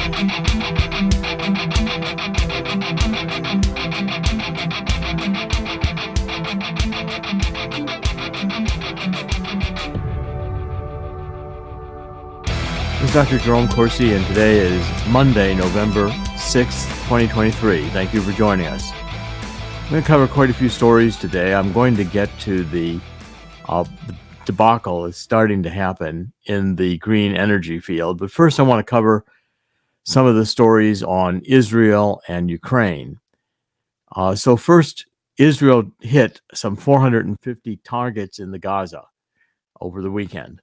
This is Dr. Jerome Corsi, and today is Monday, November 6th, 2023. Thank you for joining us. I'm going to cover quite a few stories today. I'm going to get to the debacle that's starting to happen in the green energy field. But first, I want to cover some of the stories on Israel and Ukraine. So first, Israel hit some 450 targets in the Gaza over the weekend.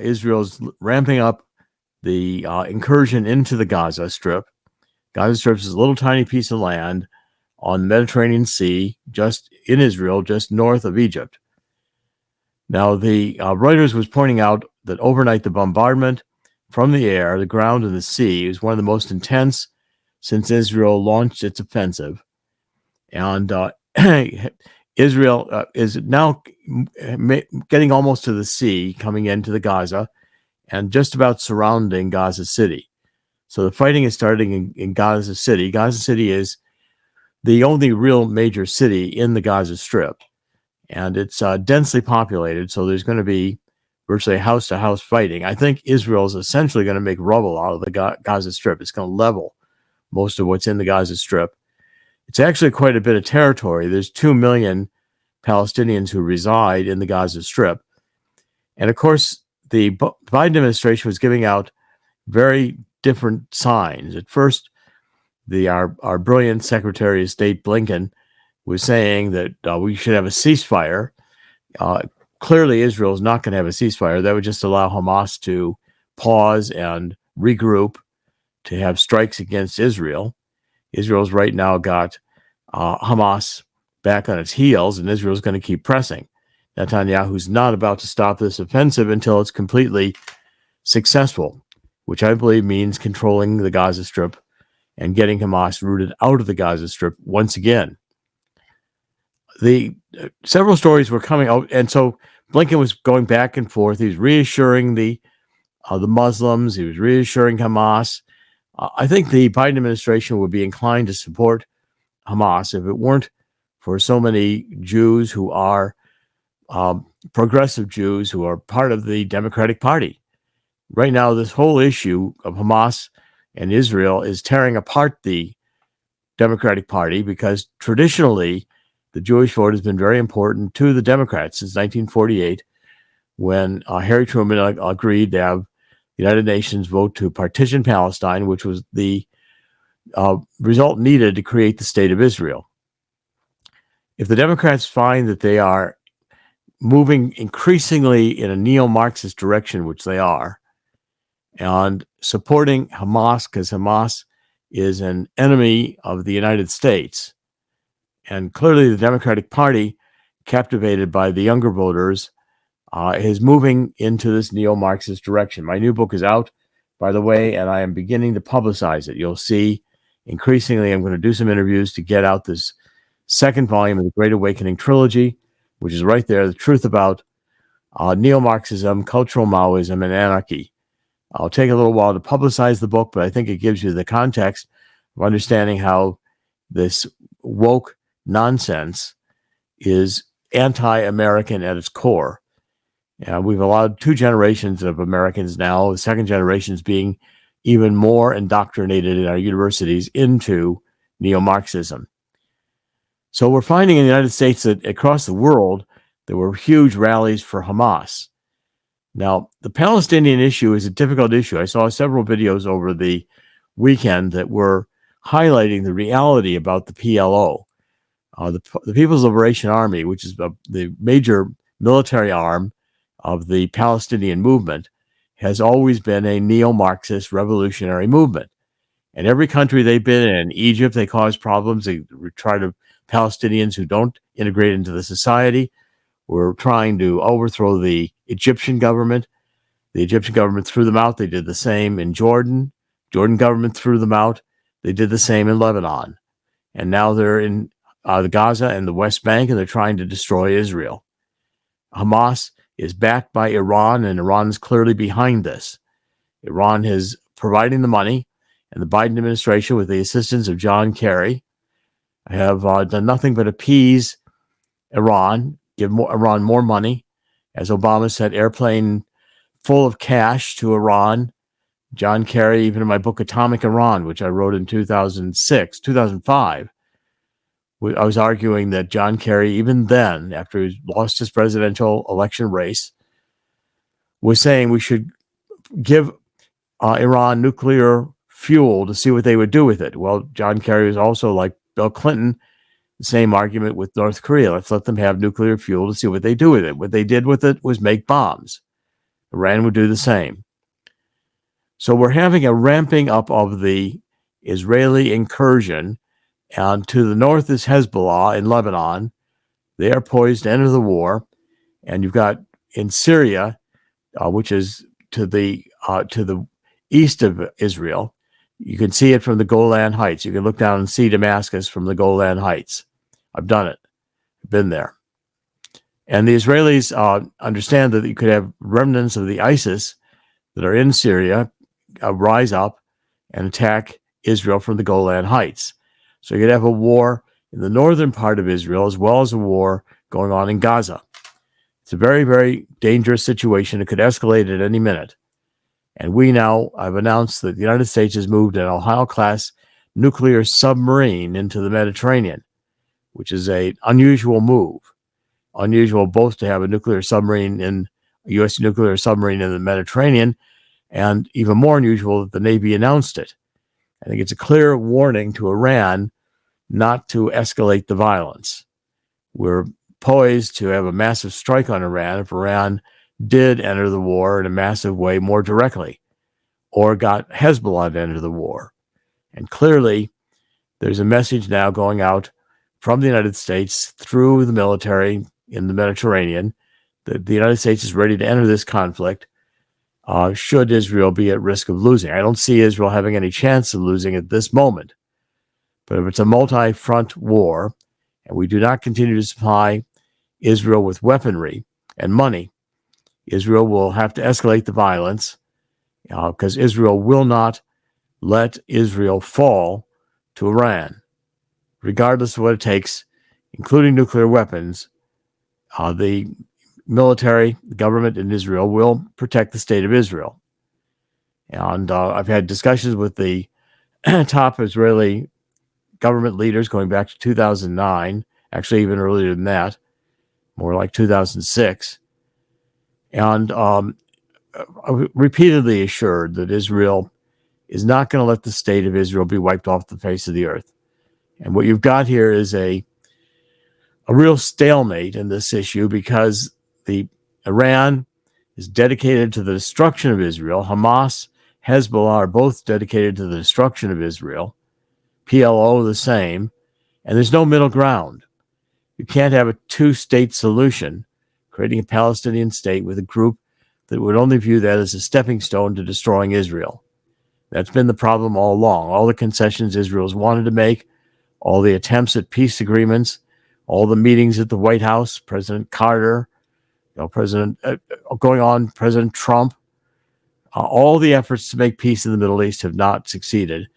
Israel's ramping up the incursion into the Gaza Strip. Gaza Strip is a little tiny piece of land on the Mediterranean Sea, just in Israel, just north of Egypt. Now, the Reuters was pointing out that overnight the bombardment from the air, the ground, and the sea is one of the most intense since Israel launched its offensive. And Israel is now getting almost to the sea, coming into the Gaza, and just about surrounding Gaza City. So the fighting is starting in Gaza City. Gaza City is the only real major city in the Gaza Strip, and it's densely populated, so there's going to be virtually house-to-house fighting. I think Israel is essentially going to make rubble out of the Gaza Strip. It's going to level most of what's in the Gaza Strip. It's actually quite a bit of territory. There's 2 million Palestinians who reside in the Gaza Strip. And of course, the Biden administration was giving out very different signs. At first, our brilliant Secretary of State Blinken was saying that we should have a ceasefire. Clearly, Israel is not going to have a ceasefire. That would just allow Hamas to pause and regroup to have strikes against Israel. Israel's right now got Hamas back on its heels, and Israel's going to keep pressing. Netanyahu's not about to stop this offensive until it's completely successful, which I believe means controlling the Gaza Strip and getting Hamas rooted out of the Gaza Strip once again. Several stories were coming out, and so Blinken was going back and forth. He was reassuring the Muslims. He was reassuring Hamas. I think the Biden administration would be inclined to support Hamas if it weren't for so many Jews who are progressive Jews who are part of the Democratic Party. Right now, this whole issue of Hamas and Israel is tearing apart the Democratic Party because traditionally the Jewish vote has been very important to the Democrats since 1948, when Harry Truman agreed to have the United Nations vote to partition Palestine, which was the result needed to create the state of Israel. If the Democrats find that they are moving increasingly in a neo-Marxist direction, which they are, and supporting Hamas because Hamas is an enemy of the United States, and clearly the Democratic Party, captivated by the younger voters, is moving into this neo-Marxist direction. My new book is out, by the way, and I am beginning to publicize it. You'll see increasingly I'm going to do some interviews to get out this second volume of the Great Awakening trilogy, which is right there, the truth about neo-Marxism, cultural Maoism, and anarchy. I'll take a little while to publicize the book, but I think it gives you the context of understanding how this woke nonsense is anti-American at its core. We've allowed 2 generations of Americans now, the second generation is being even more indoctrinated in our universities into neo-Marxism. So we're finding in the United States that across the world, there were huge rallies for Hamas. Now, the Palestinian issue is a difficult issue. I saw several videos over the weekend that were highlighting the reality about the PLO, the People's Liberation Army, which is the major military arm of the Palestinian movement, has always been a neo-Marxist revolutionary movement. And every country they've been in, Egypt, they cause problems. They try to Palestinians who don't integrate into the society. We're trying to overthrow the Egyptian government. The Egyptian government threw them out. They did the same in Jordan. Jordan government threw them out. They did the same in Lebanon. And now they're in the Gaza and the West Bank, and they're trying to destroy Israel. Hamas is backed by Iran, and Iran is clearly behind this. Iran is providing the money. and the Biden administration, with the assistance of John Kerry, have done nothing but appease Iran, give Iran more money, as Obama sent airplane full of cash to Iran. John Kerry, even in my book Atomic Iran, which I wrote in 2005, I was arguing that John Kerry, even then, after he lost his presidential election race, was saying we should give Iran nuclear fuel to see what they would do with it. Well, John Kerry was also, like Bill Clinton, the same argument with North Korea. Let's let them have nuclear fuel to see what they do with it. What they did with it was make bombs. Iran would do the same. So we're having a ramping up of the Israeli incursion, and to the north is Hezbollah in Lebanon. They are poised to enter the war, and you've got in Syria, which is to the east of Israel. You can see it from the Golan Heights. You can look down and see Damascus from the Golan Heights. I've done it. I've been there. And the Israelis understand that you could have remnants of the ISIS that are in Syria rise up and attack Israel from the Golan Heights. So you could have a war in the northern part of Israel as well as a war going on in Gaza. It's a very, very dangerous situation. It could escalate at any minute. And I've announced that the United States has moved an Ohio-class nuclear submarine into the Mediterranean, which is an unusual move. Unusual both to have a U.S. nuclear submarine in the Mediterranean, and even more unusual that the Navy announced it. I think it's a clear warning to Iran not to escalate the violence. We're poised to have a massive strike on Iran if Iran did enter the war in a massive way more directly, or got Hezbollah to enter the war. And clearly, there's a message now going out from the United States through the military in the Mediterranean that the United States is ready to enter this conflict should Israel be at risk of losing. I don't see Israel having any chance of losing at this moment. But if it's a multi-front war, and we do not continue to supply Israel with weaponry and money, Israel will have to escalate the violence because Israel will not let Israel fall to Iran. Regardless of what it takes, including nuclear weapons, the military, the government in Israel will protect the state of Israel. And I've had discussions with the top Israeli government leaders going back to 2009, actually even earlier than that, more like 2006. And repeatedly assured that Israel is not going to let the state of Israel be wiped off the face of the earth. And what you've got here is a real stalemate in this issue because Iran is dedicated to the destruction of Israel. Hamas, Hezbollah are both dedicated to the destruction of Israel. PLO the same. And there's no middle ground. You can't have a two-state solution, creating a Palestinian state with a group that would only view that as a stepping stone to destroying Israel. That's been the problem all along. All the concessions Israel's wanted to make, all the attempts at peace agreements, all the meetings at the White House, President Carter, President Trump, all the efforts to make peace in the Middle East have not succeeded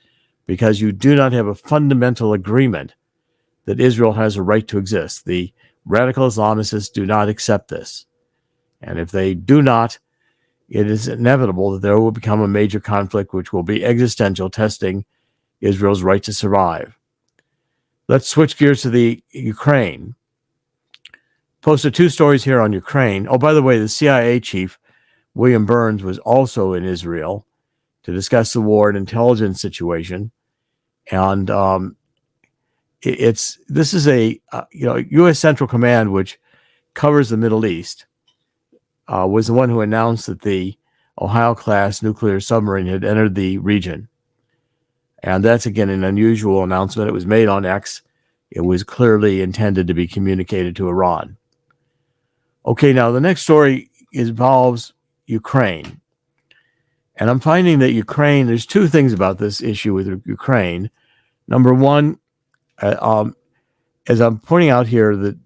because you do not have a fundamental agreement that Israel has a right to exist. The radical Islamists do not accept this. And if they do not, it is inevitable that there will become a major conflict which will be existential, testing Israel's right to survive. Let's switch gears to the Ukraine. Posted 2 stories here on Ukraine. Oh, by the way, the CIA chief, William Burns, was also in Israel to discuss the war and intelligence situation. And this is a U.S. Central Command, which covers the Middle East, was the one who announced that the Ohio-class nuclear submarine had entered the region. And that's, again, an unusual announcement. It was made on X. It was clearly intended to be communicated to Iran. Okay, now the next story involves Ukraine. And I'm finding that Ukraine, there's 2 things about this issue with Ukraine. Number one, as I'm pointing out here, that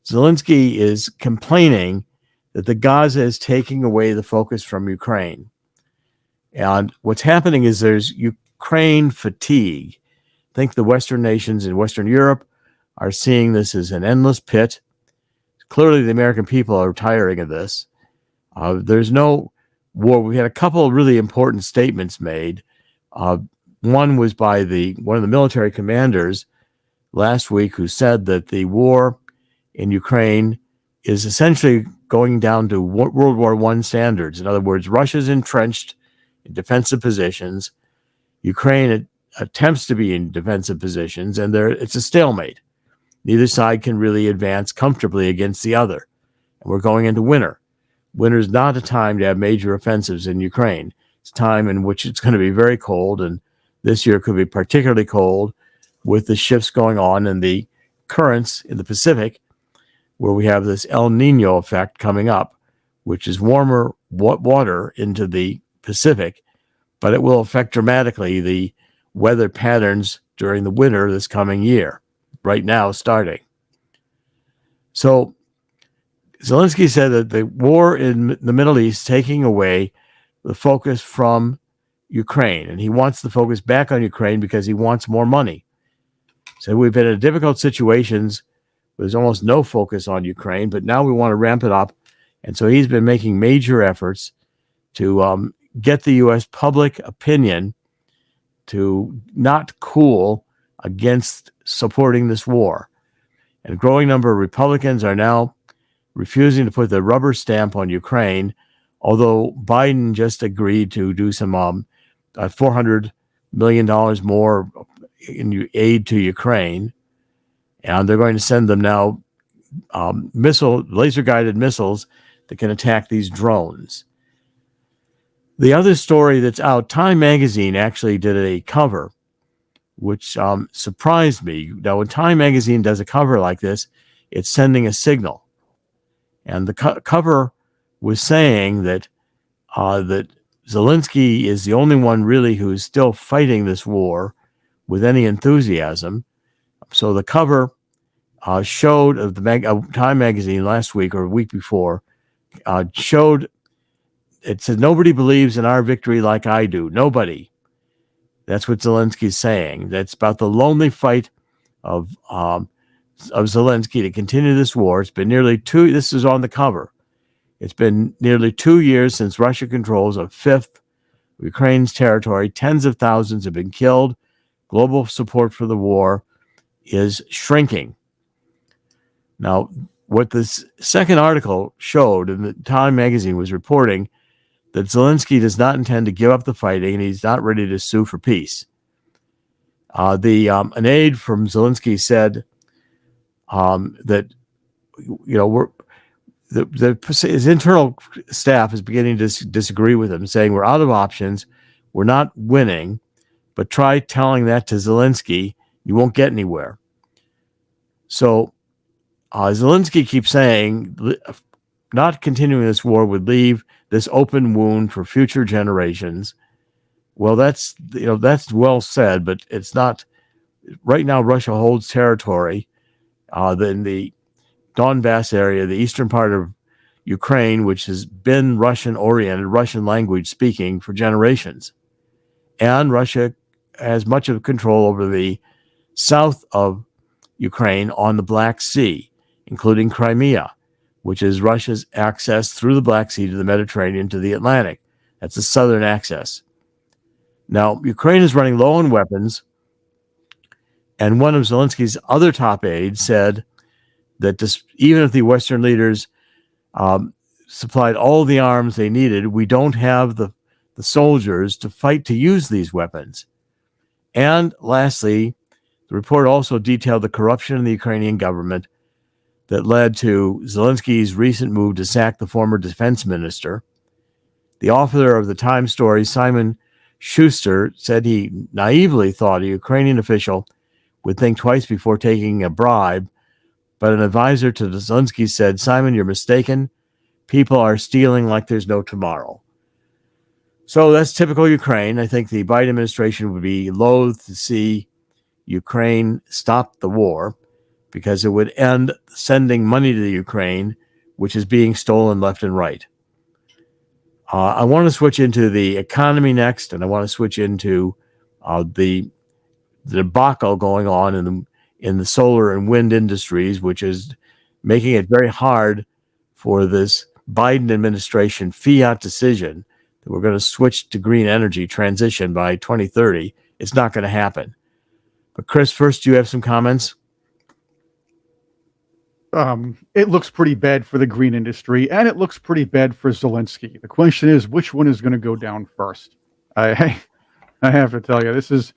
Zelenskyy is complaining that the Gaza is taking away the focus from Ukraine. And what's happening is there's Ukraine fatigue. I think the Western nations in Western Europe are seeing this as an endless pit. Clearly, the American people are tiring of this. There's no war. We had a couple of really important statements made. One was by one of the military commanders last week, who said that the war in Ukraine is essentially going down to World War I standards. In other words, Russia's entrenched in defensive positions. Ukraine attempts to be in defensive positions, and it's a stalemate. Neither side can really advance comfortably against the other. And we're going into winter. Winter is not a time to have major offensives in Ukraine. It's a time in which it's going to be very cold, and this year could be particularly cold with the shifts going on in the currents in the Pacific, where we have this El Nino effect coming up, which is warmer water into the Pacific, but it will affect dramatically the weather patterns during the winter this coming year, right now starting. So Zelenskyy said that the war in the Middle East is taking away the focus from Ukraine, and he wants the focus back on Ukraine because he wants more money. So we've been in difficult situations where there's almost no focus on Ukraine, but now we want to ramp it up. And so he's been making major efforts to get the U.S. public opinion to not cool against supporting this war. And a growing number of Republicans are now refusing to put the rubber stamp on Ukraine, although Biden just agreed to do some $400 million more in aid to Ukraine. And they're going to send them now laser-guided missiles that can attack these drones. The other story that's out, Time magazine actually did a cover, which surprised me. Now, when Time magazine does a cover like this, it's sending a signal. And the cover was saying that that Zelenskyy is the only one really who's still fighting this war with any enthusiasm. So the cover showed of the Time magazine last week or a week before showed, it said, "Nobody believes in our victory like I do. Nobody." That's what Zelensky's saying. That's about the lonely fight of Zelenskyy to continue this war. It's been nearly this is on the cover. It's been nearly 2 years since Russia controls a fifth of Ukraine's territory. Tens of thousands have been killed. Global support for the war is shrinking. Now, what this second article showed, in the Time magazine was reporting that Zelenskyy does not intend to give up the fighting, and he's not ready to sue for peace. An aide from Zelenskyy said that his internal staff is beginning to disagree with him, saying we're out of options, we're not winning, but try telling that to Zelenskyy, you won't get anywhere. So Zelenskyy keeps saying not continuing this war would leave this open wound for future generations. Well, that's well said, but it's not. Right now, Russia holds territory in the Donbass area, the eastern part of Ukraine, which has been Russian-oriented, Russian language speaking for generations. And Russia has much of control over the south of Ukraine on the Black Sea, including Crimea, which is Russia's access through the Black Sea to the Mediterranean to the Atlantic. That's the southern access. Now, Ukraine is running low on weapons, and one of Zelensky's other top aides said that even if the Western leaders supplied all the arms they needed, we don't have the soldiers to fight to use these weapons. And lastly, the report also detailed the corruption in the Ukrainian government that led to Zelenskyy's recent move to sack the former defense minister. The author of the Times story, Simon Schuster, said he naively thought a Ukrainian official would think twice before taking a bribe, but an advisor to Zelenskyy said, "Simon, you're mistaken. People are stealing like there's no tomorrow." So that's typical Ukraine. I think the Biden administration would be loath to see Ukraine stop the war because it would end sending money to the Ukraine, which is being stolen left and right. I want to switch into the economy next, and I want to switch into the debacle going on in the solar and wind industries, which is making it very hard for this Biden administration fiat decision that we're going to switch to green energy transition by 2030. It's not going to happen. But Chris, first, do you have some comments? It looks pretty bad for the green industry, and it looks pretty bad for Zelenskyy. The question is, which one is going to go down first? I have to tell you, this is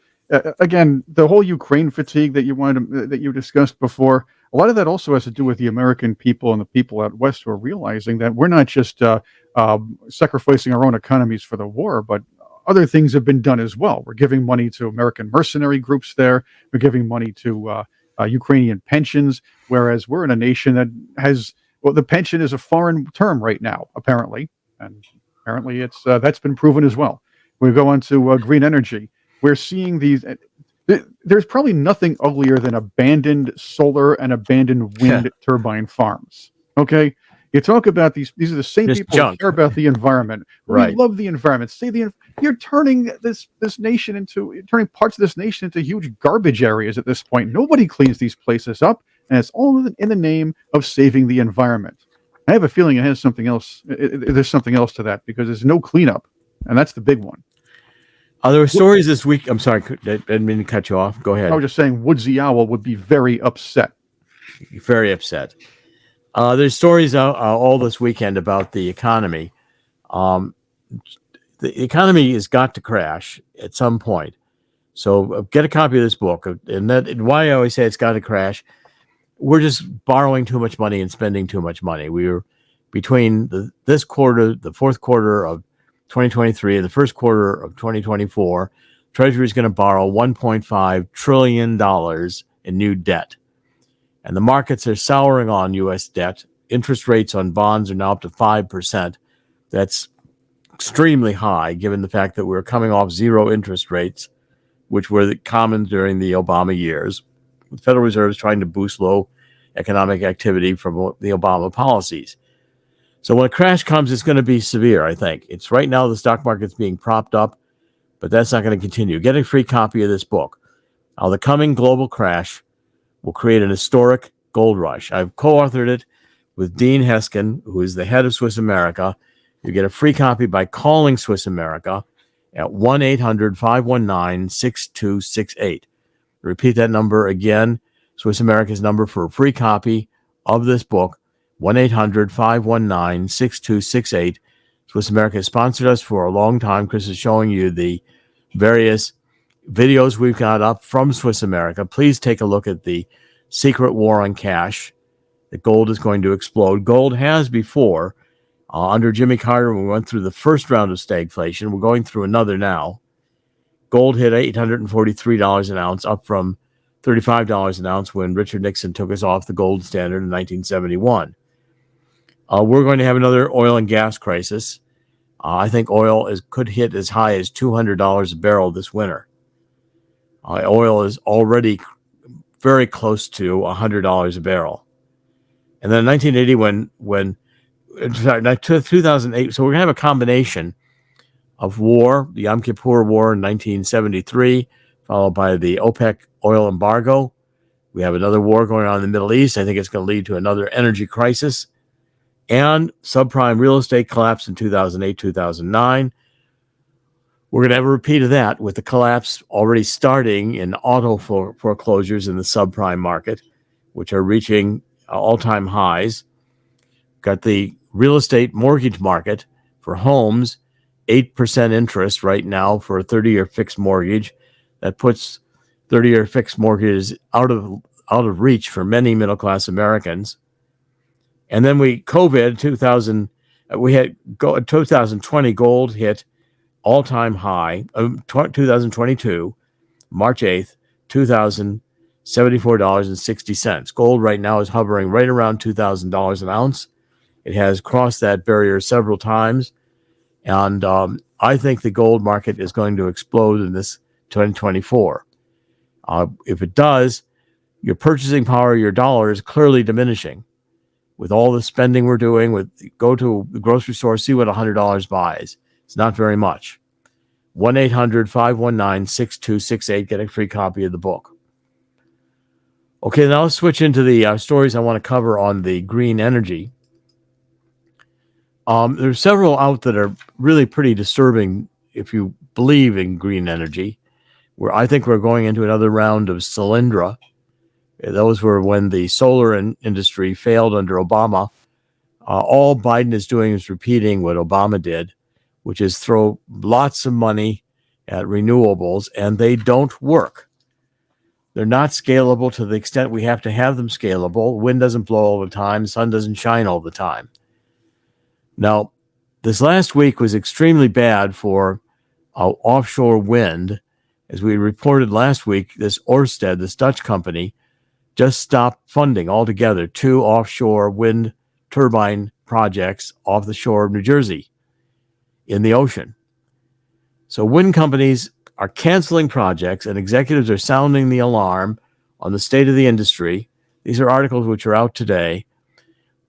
again the whole Ukraine fatigue that you discussed before. A lot of that also has to do with the American people and the people out west who are realizing that we're not just sacrificing our own economies for the war, but other things have been done as well. We're giving money to American mercenary groups there. We're giving money to Ukrainian pensions, whereas we're in a nation that has, well, the pension is a foreign term right now, apparently, and apparently it's that's been proven as well. We go on to green energy. We're seeing these. There's probably nothing uglier than abandoned solar and abandoned wind turbine farms. Okay, you talk about these are the same Just people junk. who care about the environment. Right. We love the environment. You're turning this nation into turning parts of this nation into huge garbage areas at this point. Nobody cleans these places up, and it's all in the name of saving the environment. I have a feeling it has something else. There's something else to that because there's no cleanup, and that's the big one. There were stories this week. I'm sorry, I didn't mean to cut you off. Go ahead. I was just saying Woodsy Owl would be very upset. Very upset. There's stories all this weekend about the economy. The economy has got to crash at some point. So get a copy of this book. And why I always say it's got to crash, we're just borrowing too much money and spending too much money. We were between this quarter, the fourth quarter of 2023 and the first quarter of 2024, Treasury is going to borrow $1.5 trillion in new debt. And the markets are souring on U.S. debt. Interest rates on bonds are now up to 5%. That's extremely high, given the fact that we're coming off zero interest rates, which were common during the Obama years. The Federal Reserve is trying to boost low economic activity from the Obama policies. So when a crash comes, it's going to be severe, I think. It's right now the stock market's being propped up, but that's not going to continue. Get a free copy of this book. The coming global crash will create an historic gold rush. I've co-authored it with Dean Heskin, who is the head of Swiss America. You get a free copy by calling Swiss America at 1-800-519-6268. Repeat that number again, Swiss America's number for a free copy of this book, 1-800-519-6268. Swiss America has sponsored us for a long time. Chris is showing you the various videos we've got up from Swiss America. Please take a look at the secret war on cash. The gold is going to explode. Gold has before. Under Jimmy Carter, we went through the first round of stagflation. We're going through another now. Gold hit $843 an ounce, up from $35 an ounce when Richard Nixon took us off the gold standard in 1971. We're going to have another oil and gas crisis. I think oil could hit as high as $200 a barrel this winter. Oil is already very close to $100 a barrel. And then in 1980, 2008, so we're going to have a combination of war, the Yom Kippur War in 1973, followed by the OPEC oil embargo. We have another war going on in the Middle East. I think it's going to lead to another energy crisis. And subprime real estate collapse in 2008, 2009. We're going to have a repeat of that with the collapse already starting in auto foreclosures in the subprime market, which are reaching all-time highs. Got the real estate mortgage market for homes, 8% interest right now for a 30-year fixed mortgage. That puts 30-year fixed mortgages out of reach for many middle-class Americans. And then we had 2020 gold hit all-time high, 2022, March 8th, $2,074.60. Gold right now is hovering right around $2,000 an ounce. It has crossed that barrier several times. And I think the gold market is going to explode in this 2024. If it does, your purchasing power of your dollar is clearly diminishing. with all the spending we're doing. Go to the grocery store, see what $100 buys. It's not very much. 1-800-519-6268. Get a free copy of the book. Okay, now let's switch into the stories I want to cover on the green energy. There's several out that are really pretty disturbing if you believe in green energy. I think we're going into another round of Solyndra. Those were when the solar industry failed under Obama. All Biden is doing is repeating what Obama did, which is throw lots of money at renewables, and they don't work. They're not scalable to the extent we have to have them scalable. Wind doesn't blow all the time. The sun doesn't shine all the time. Now, this last week was extremely bad for offshore wind. As we reported last week, this Ørsted, this Dutch company, just stopped funding altogether 2 offshore wind turbine projects off the shore of New Jersey in the ocean. So wind companies are canceling projects, and executives are sounding the alarm on the state of the industry. These are articles which are out today,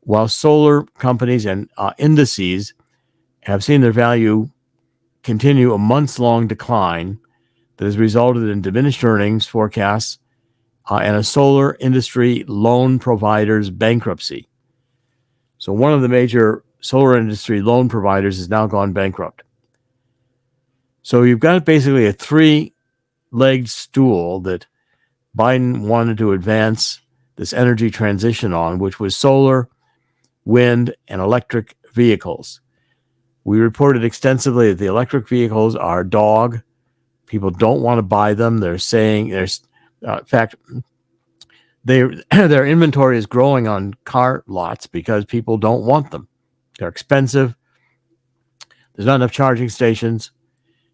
while solar companies and indices have seen their value continue a months-long decline that has resulted in diminished earnings forecasts and a solar industry loan provider's bankruptcy. So one of the major solar industry loan providers has now gone bankrupt. So you've got basically a 3-legged stool that Biden wanted to advance this energy transition on, which was solar, wind, and electric vehicles. We reported extensively that the electric vehicles are dog. People don't want to buy them. They're saying there's, in fact, their inventory is growing on car lots because people don't want them. They're expensive. There's not enough charging stations.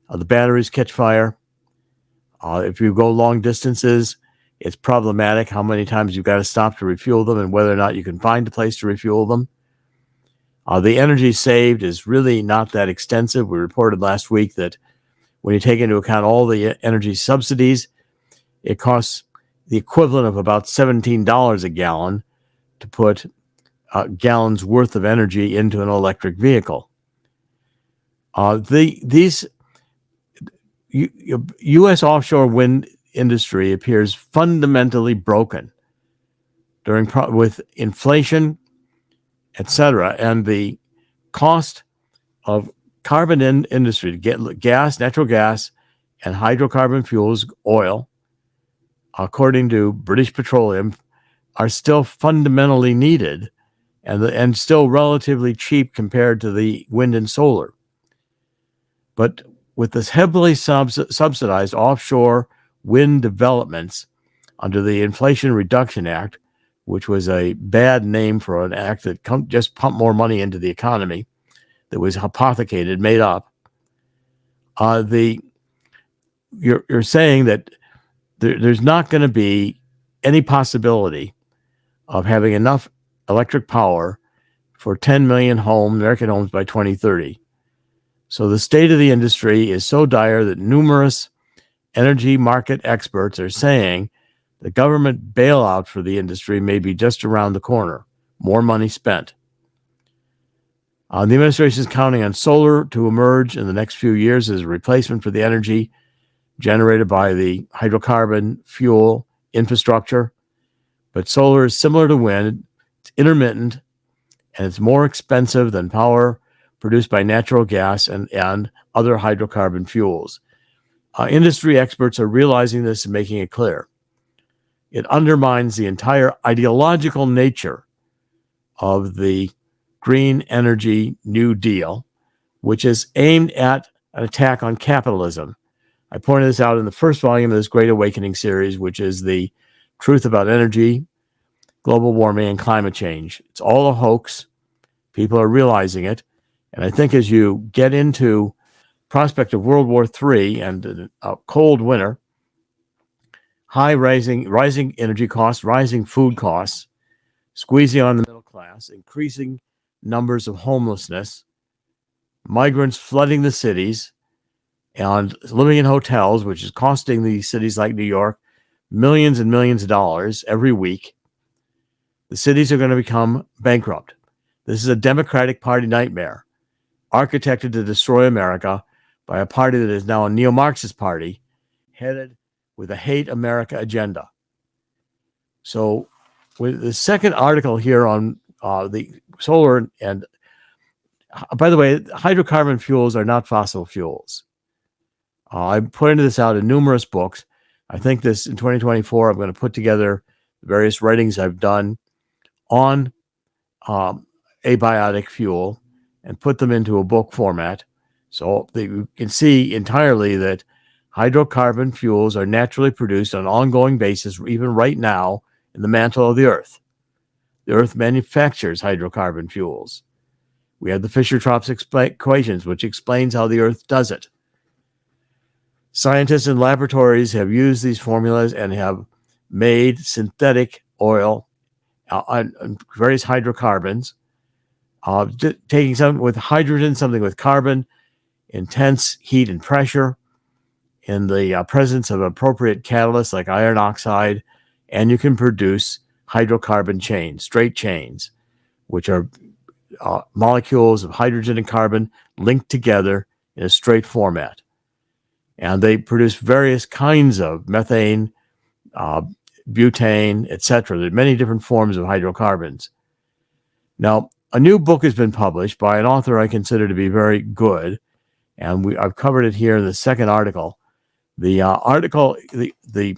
The batteries catch fire. If you go long distances, it's problematic how many times you've got to stop to refuel them and whether or not you can find a place to refuel them. The energy saved is really not that extensive. We reported last week that when you take into account all the energy subsidies, it costs the equivalent of about $17 a gallon to put gallons worth of energy into an electric vehicle. These U.S. offshore wind industry appears fundamentally broken with inflation, etc., and the cost of carbon industry to get gas, natural gas, and hydrocarbon fuels, oil, according to British Petroleum, are still fundamentally needed and still relatively cheap compared to the wind and solar. But with this heavily subsidized offshore wind developments under the Inflation Reduction Act, which was a bad name for an act that just pumped more money into the economy, that was hypothecated, made up, you're saying that there's not going to be any possibility of having enough electric power for 10 million American homes by 2030. So the state of the industry is so dire that numerous energy market experts are saying the government bailout for the industry may be just around the corner. More money spent. The administration is counting on solar to emerge in the next few years as a replacement for the energy generated by the hydrocarbon fuel infrastructure. But solar is similar to wind. It's intermittent, and it's more expensive than power produced by natural gas and other hydrocarbon fuels. Industry experts are realizing this and making it clear. It undermines the entire ideological nature of the Green Energy New Deal, which is aimed at an attack on capitalism. I pointed this out in the first volume of this Great Awakening series, which is the truth about energy, global warming, and climate change. It's all a hoax. People are realizing it. And I think as you get into prospect of World War III and a cold winter, rising energy costs, rising food costs, squeezing on the middle class, increasing numbers of homelessness, migrants flooding the cities, and living in hotels, which is costing these cities like New York millions and millions of dollars every week. The cities are going to become bankrupt. This is a Democratic Party nightmare, architected to destroy America by a party that is now a neo-Marxist party, headed with a hate America agenda. So with the second article here on the solar, and by the way, hydrocarbon fuels are not fossil fuels. I'm putting this out in numerous books. I think this in 2024, I'm going to put together various writings I've done on abiotic fuel and put them into a book format, so that you can see entirely that hydrocarbon fuels are naturally produced on an ongoing basis, even right now, in the mantle of the Earth. The Earth manufactures hydrocarbon fuels. We have the Fischer-Tropsch equations, which explains how the Earth does it. Scientists in laboratories have used these formulas and have made synthetic oil on various hydrocarbons, taking something with hydrogen, something with carbon, intense heat and pressure, in the presence of appropriate catalysts like iron oxide, and you can produce hydrocarbon chains, straight chains, which are molecules of hydrogen and carbon linked together in a straight format. And they produce various kinds of methane, butane, etc. There are many different forms of hydrocarbons. Now, a new book has been published by an author I consider to be very good, and I've covered it here in the second article. The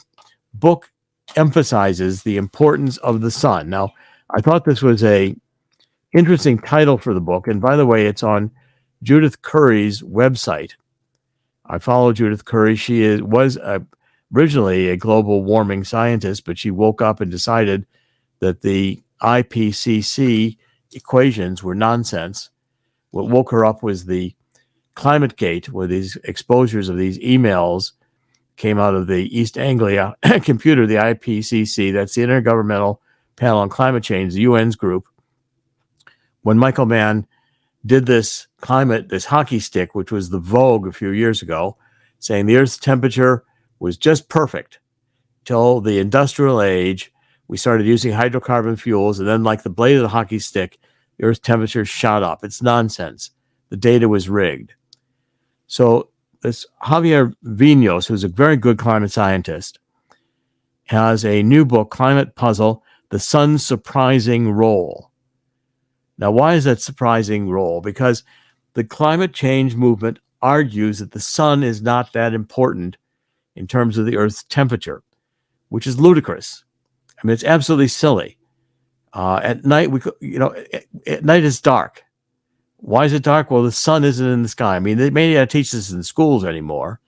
book emphasizes the importance of the sun. Now, I thought this was a interesting title for the book, and by the way, it's on Judith Curry's website. I follow Judith Curry. She was originally a global warming scientist, but she woke up and decided that the IPCC equations were nonsense. What woke her up was the Climate Gate, where these exposures of these emails came out of the East Anglia computer, the IPCC, that's the Intergovernmental Panel on Climate Change, the UN's group. When Michael Mann did this hockey stick, which was the vogue a few years ago, saying the Earth's temperature was just perfect till the industrial age. We started using hydrocarbon fuels, and then like the blade of the hockey stick, the Earth's temperature shot up. It's nonsense. The data was rigged. So this Javier Vinos, who's a very good climate scientist, has a new book, Climate Puzzle, The Sun's Surprising Role. Now, why is that surprising role? Because the climate change movement argues that the sun is not that important in terms of the Earth's temperature, which is ludicrous. I mean, it's absolutely silly. At night, at night it's dark. Why is it dark? Well, the sun isn't in the sky. I mean, they may not teach this in schools anymore,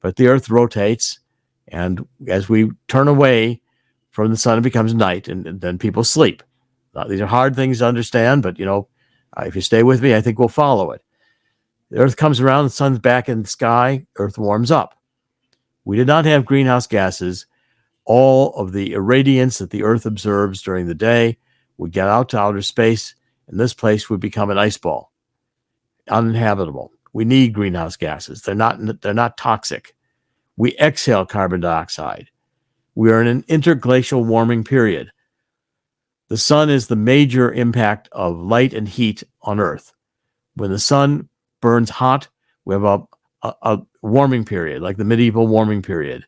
but the Earth rotates, and as we turn away from the sun, it becomes night, and then people sleep. These are hard things to understand, but, if you stay with me, I think we'll follow it. The Earth comes around, the sun's back in the sky, Earth warms up. We did not have greenhouse gases. All of the irradiance that the Earth absorbs during the day would get out to outer space, and this place would become an ice ball, uninhabitable. We need greenhouse gases. They're not toxic. We exhale carbon dioxide. We are in an interglacial warming period. The sun is the major impact of light and heat on Earth. When the sun burns hot, we have a warming period, like the medieval warming period.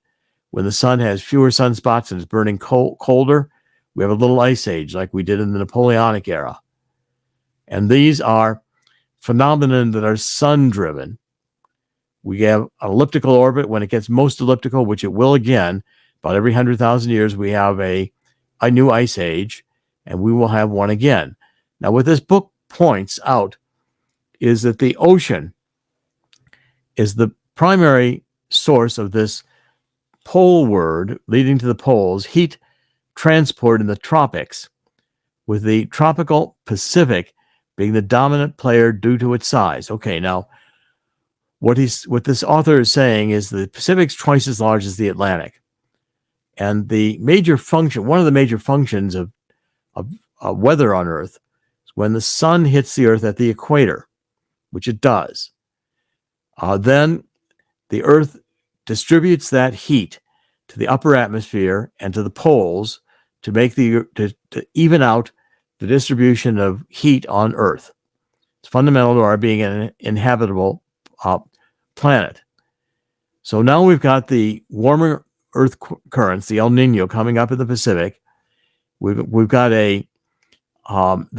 When the sun has fewer sunspots and is burning colder, we have a little ice age, like we did in the Napoleonic era. And these are phenomena that are sun-driven. We have an elliptical orbit. When it gets most elliptical, which it will again, about every 100,000 years, we have a new ice age, and we will have one again. Now, what this book points out is that the ocean is the primary source of this poleward leading to the poles, heat transport in the tropics, with the tropical Pacific being the dominant player due to its size. Okay, now, what this author is saying is the Pacific's twice as large as the Atlantic. And the major function, one of the major functions of weather on Earth is when the sun hits the Earth at the equator, which it does. Then the Earth distributes that heat to the upper atmosphere and to the poles to make to even out the distribution of heat on Earth. It's fundamental to our being an inhabitable planet. So now we've got the warmer Earth currents, the El Nino, coming up in the Pacific. We've got the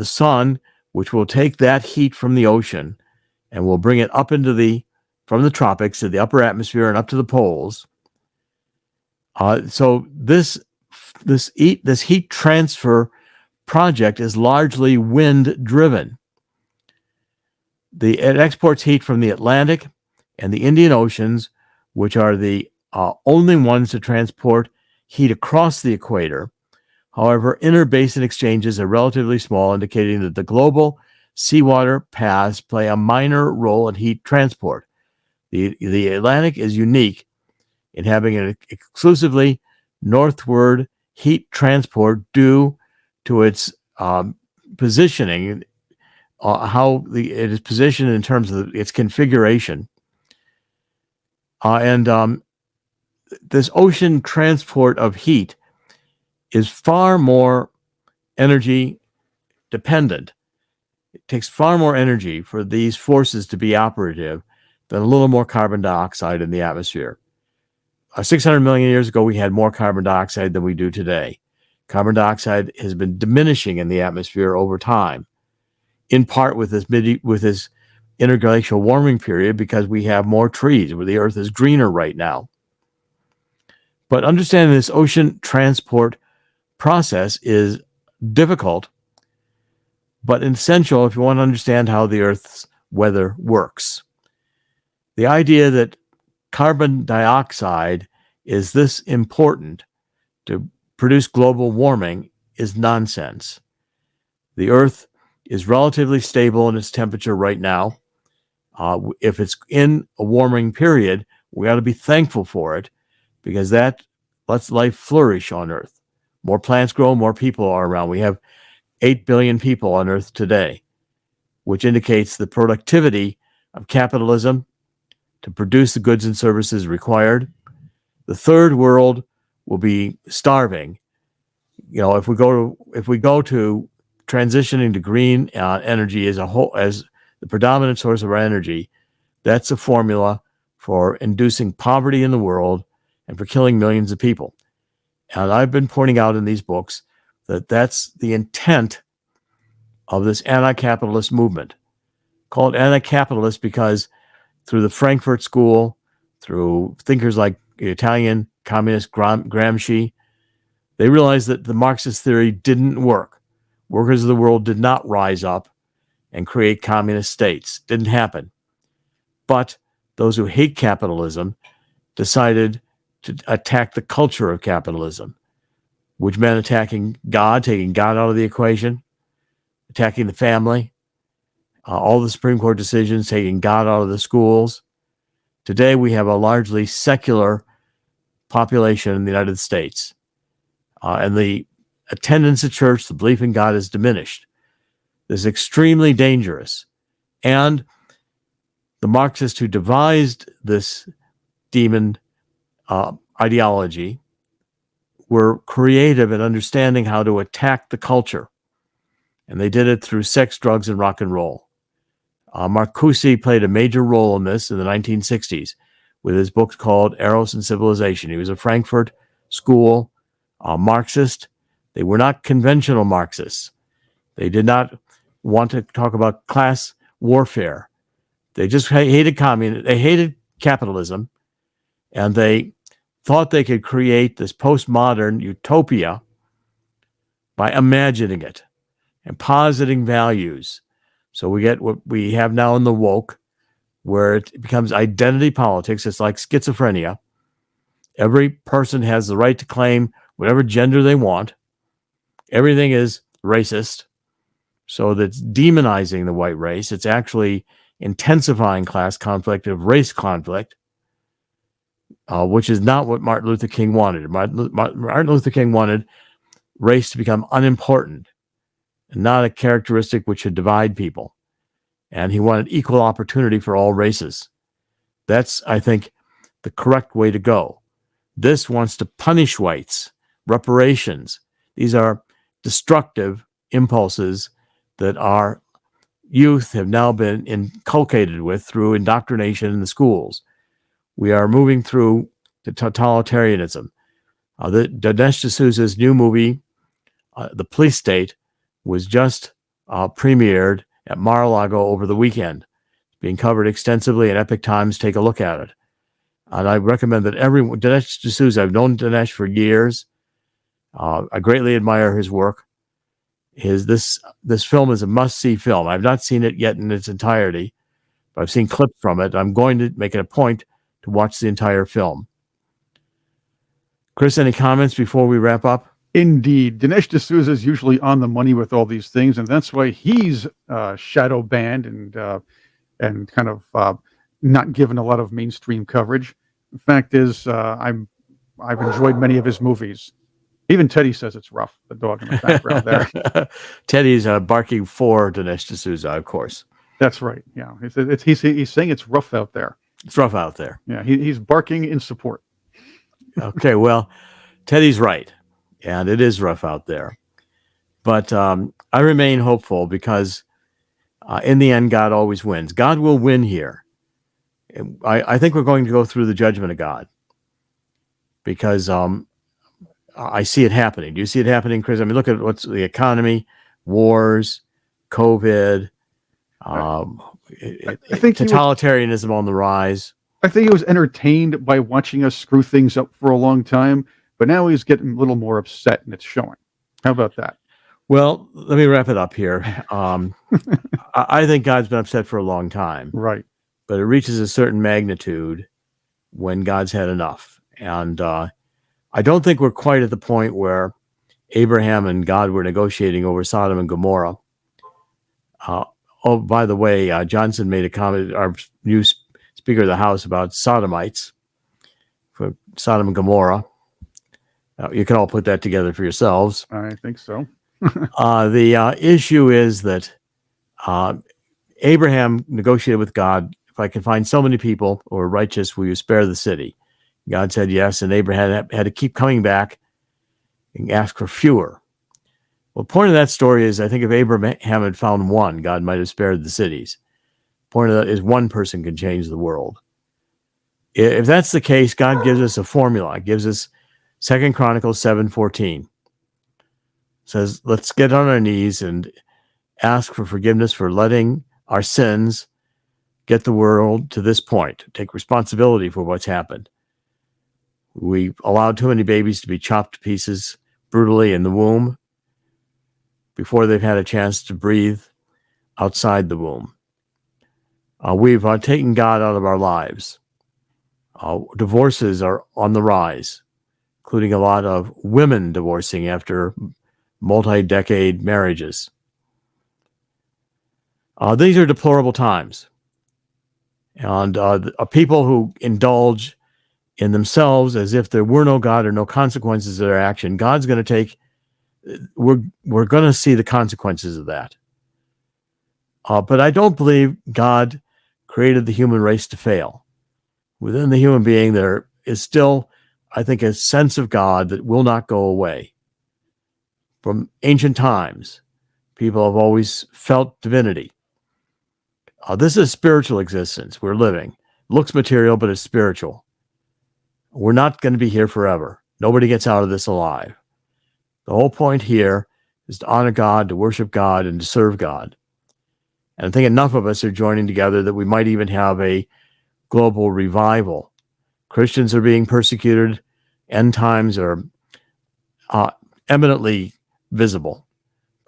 sun, which will take that heat from the ocean and will bring it up from the tropics to the upper atmosphere and up to the poles. So this heat transfer project is largely wind driven. It exports heat from the Atlantic and the Indian Oceans, which are the only ones to transport heat across the equator. However, interbasin exchanges are relatively small, indicating that the global seawater paths play a minor role in heat transport. The Atlantic is unique in having an exclusively northward heat transport due to its positioning, how it is positioned in terms of its configuration. And this ocean transport of heat is far more energy dependent. It takes far more energy for these forces to be operative than a little more carbon dioxide in the atmosphere. 600 million years ago, we had more carbon dioxide than we do today. Carbon dioxide has been diminishing in the atmosphere over time, in part with this interglacial warming period, because we have more trees, where the Earth is greener right now. But understanding this ocean transport process is difficult, but essential if you want to understand how the Earth's weather works. The idea that carbon dioxide is this important to produce global warming is nonsense. The Earth is relatively stable in its temperature right now. If it's in a warming period, we ought to be thankful for it, because that lets life flourish on Earth. More plants grow, more people are around. We have 8 billion people on Earth today, which indicates the productivity of capitalism to produce the goods and services required. The third world will be starving. If we go to transitioning to green energy as the predominant source of our energy, that's a formula for inducing poverty in the world and for killing millions of people. And I've been pointing out in these books that that's the intent of this anti-capitalist movement. Called anti-capitalist because through the Frankfurt School, through thinkers like Italian communist Gramsci, they realized that the Marxist theory didn't work. Workers of the world did not rise up and create communist states. Didn't happen. But those who hate capitalism decided to attack the culture of capitalism, which meant attacking God, taking God out of the equation, attacking the family, all the Supreme Court decisions, taking God out of the schools. Today, we have a largely secular population in the United States. And the attendance at church, the belief in God is diminished. This is extremely dangerous. And the Marxists who devised this demon ideology were creative in understanding how to attack the culture. And they did it through sex, drugs, and rock and roll. Marcuse played a major role in this in the 1960s with his book called Eros and Civilization. He was a Frankfurt School Marxist. They were not conventional Marxists. They did not want to talk about class warfare. They just hated they hated capitalism, and they thought they could create this postmodern utopia by imagining it and positing values. So we get what we have now in the woke, where it becomes identity politics. It's like schizophrenia. Every person has the right to claim whatever gender they want. Everything is racist. So that's demonizing the white race. It's actually intensifying class conflict of race conflict, which is not what Martin Luther King wanted. Martin Luther King wanted race to become unimportant and not a characteristic which should divide people. And he wanted equal opportunity for all races. That's, I think, the correct way to go. This wants to punish whites, reparations, These are destructive impulses that our youth have now been inculcated with through indoctrination in the schools. We are moving through to totalitarianism. Dinesh D'Souza's new movie, The Police State, was just premiered at Mar-a-Lago over the weekend, being covered extensively in Epic Times. Take a look at it. And I recommend that everyone, Dinesh D'Souza, I've known Dinesh for years. I greatly admire his work. This film is a must-see film. I've not seen it yet in its entirety, but I've seen clips from it. I'm going to make it a point to watch the entire film. Chris, any comments before we wrap up? Indeed. Dinesh D'Souza is usually on the money with all these things, and that's why he's shadow banned and kind of not given a lot of mainstream coverage. The fact is, I've enjoyed many of his movies. Even Teddy says it's rough, the dog in the background there. Teddy's barking for Dinesh D'Souza, of course. That's right. Yeah. He's saying it's rough out there. It's rough out there. Yeah. He's barking in support. Okay. Well, Teddy's right. And it is rough out there. But I remain hopeful because in the end, God always wins. God will win here. I think we're going to go through the judgment of God because I see it happening. Do you see it happening, Chris? I mean, look at what's the economy, wars, COVID, I think totalitarianism on the rise. I think he was entertained by watching us screw things up for a long time, but now he's getting a little more upset, and it's showing. How about that? Well, let me wrap it up here. I think God's been upset for a long time. Right. But it reaches a certain magnitude when God's had enough. And I don't think we're quite at the point where Abraham and God were negotiating over Sodom and Gomorrah. Oh, by the way, Johnson made a comment, our new Speaker of the House, about sodomites for Sodom and Gomorrah. You can all put that together for yourselves. I think so. The issue is that Abraham negotiated with God, if I can find so many people who are righteous, will you spare the city? God said yes, and Abraham had to keep coming back and ask for fewer. Well, the point of that story is, I think if Abraham had found one, God might have spared the cities. The point of that is one person can change the world. If that's the case, God gives us a formula. Gives us 2 Chronicles 7:14. Says, let's get on our knees and ask for forgiveness for letting our sins get the world to this point. Take responsibility for what's happened. We allowed too many babies to be chopped to pieces brutally in the womb before they've had a chance to breathe outside the womb. We've taken God out of our lives. Divorces are on the rise, including a lot of women divorcing after multi-decade marriages. These are deplorable times. And people who indulge in themselves as if there were no God or no consequences of their action, God's going to take, we're going to see the consequences of that. But I don't believe God created the human race to fail. Within the human being, there is still, I think, a sense of God that will not go away. From ancient times, people have always felt divinity. This is a spiritual existence we're living. Looks material, but it's spiritual. We're not going to be here forever. Nobody gets out of this alive. The whole point here is to honor God, to worship God, and to serve God. And I think enough of us are joining together that we might even have a global revival. Christians are being persecuted. End times are eminently visible.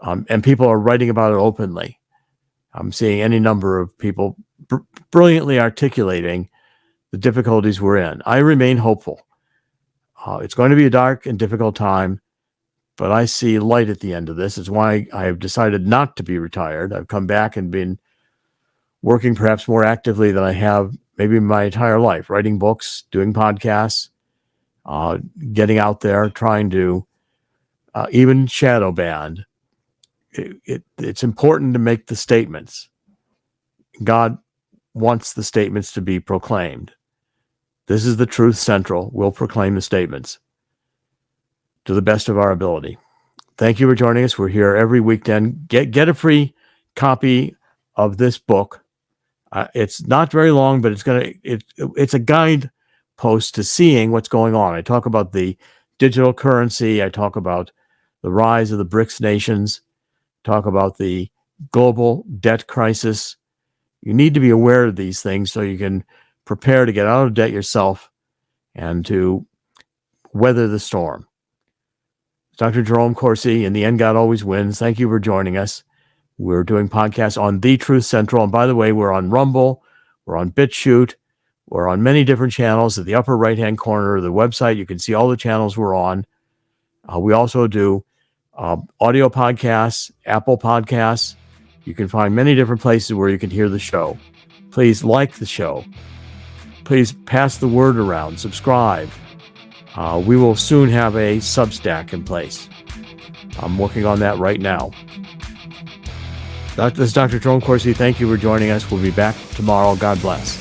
And people are writing about it openly. I'm seeing any number of people brilliantly articulating the difficulties we're in. I remain hopeful. It's going to be a dark and difficult time, but I see light at the end of this. It's why I have decided not to be retired. I've come back and been working perhaps more actively than I have maybe my entire life, writing books, doing podcasts, getting out there, trying to even shadow ban. It's important to make the statements. God wants the statements to be proclaimed. This is the truth central. We'll proclaim the statements to the best of our ability. Thank you for joining us. We're here every weekend. Get a free copy of this book. It's not very long, but it's a guide post to seeing what's going on. I talk about the digital currency. I talk about the rise of the BRICS nations. Talk about the global debt crisis. You need to be aware of these things so you can prepare to get out of debt yourself and to weather the storm. Dr. Jerome Corsi, in the end, God always wins. Thank you for joining us. We're doing podcasts on The Truth Central. And by the way, we're on Rumble, we're on BitChute, we're on many different channels. At the upper right-hand corner of the website, you can see all the channels we're on. We also do audio podcasts, Apple Podcasts. You can find many different places where you can hear the show. Please like the show. Please pass the word around. Subscribe. We will soon have a Substack in place. I'm working on that right now. This is Dr. Jerome Corsi. Thank you for joining us. We'll be back tomorrow. God bless.